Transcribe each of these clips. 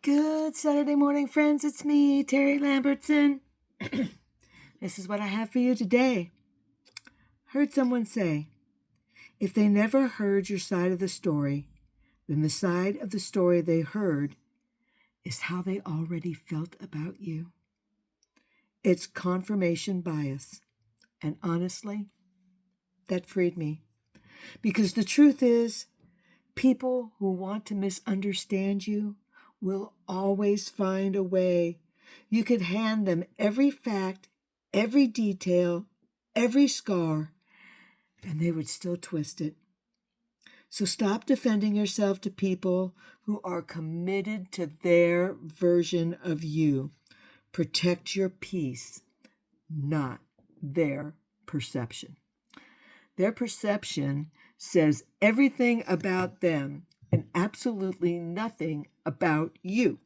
Good Saturday morning, friends. It's me, Terry Lambertson. This is what I have for you today. Heard someone say, if they never heard your side of the story, then the side of the story they heard is how they already felt about you. It's confirmation bias. And honestly, that freed me. Because the truth is, people who want to misunderstand you will always find a way. You could hand them every fact, every detail, every scar, and they would still twist it. So stop defending yourself to people who are committed to their version of you. Protect your peace, not their perception. Their perception says everything about them and absolutely nothing about you.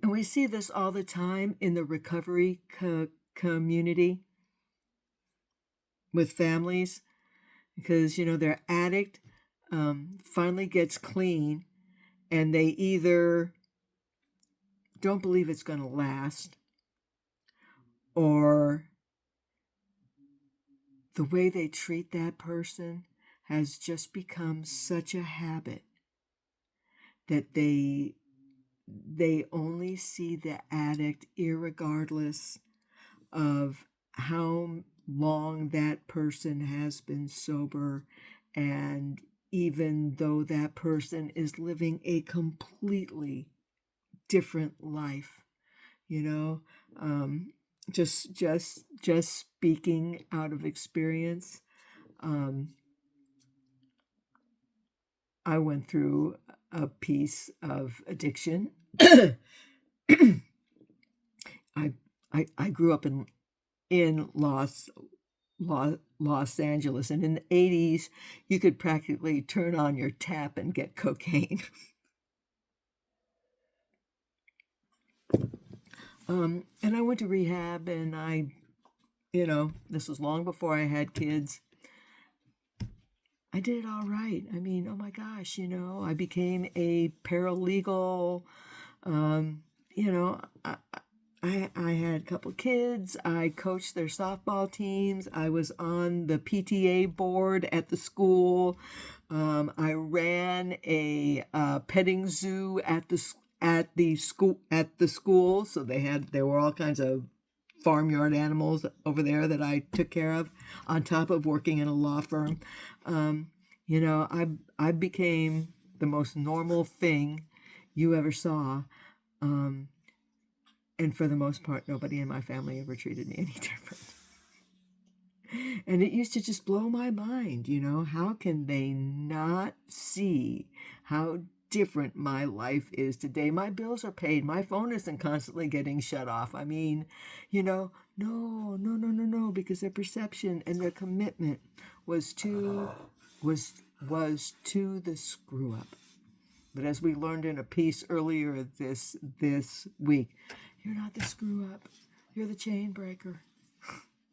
And we see this all the time in the recovery community with families because, their addict finally gets clean and they either don't believe it's going to last, or the way they treat that person has just become such a habit that they only see the addict irregardless of how long that person has been sober, and even though that person is living a completely different life, just speaking out of experience. I went through a piece of addiction. I grew up in Los Angeles, and in the 80s, you could practically turn on your tap and get cocaine. And I went to rehab, and this was long before I had kids. I did it all right. I mean, oh my gosh, I became a paralegal. I had a couple kids. I coached their softball teams. I was on the PTA board at the school. I ran a petting zoo at the school. So there were all kinds of farmyard animals over there that I took care of, on top of working in a law firm. I became the most normal thing you ever saw. And for the most part, nobody in my family ever treated me any different. And it used to just blow my mind, how can they not see how different my life is today? My bills are paid. My phone isn't constantly getting shut off. I mean, no, because their perception and their commitment was to the screw up. But as we learned in a piece earlier this week, you're not the screw up. You're the chain breaker.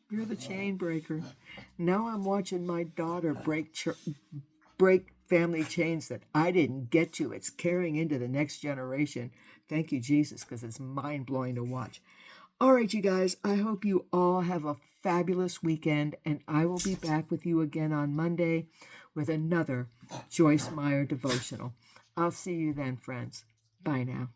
You're the chain breaker. Now I'm watching my daughter break family chains that I didn't get to. It's carrying into the next generation. Thank you, Jesus, because it's mind-blowing to watch. All right, you guys, I hope you all have a fabulous weekend, and I will be back with you again on Monday with another Joyce Meyer devotional. I'll see you then, friends. Bye now.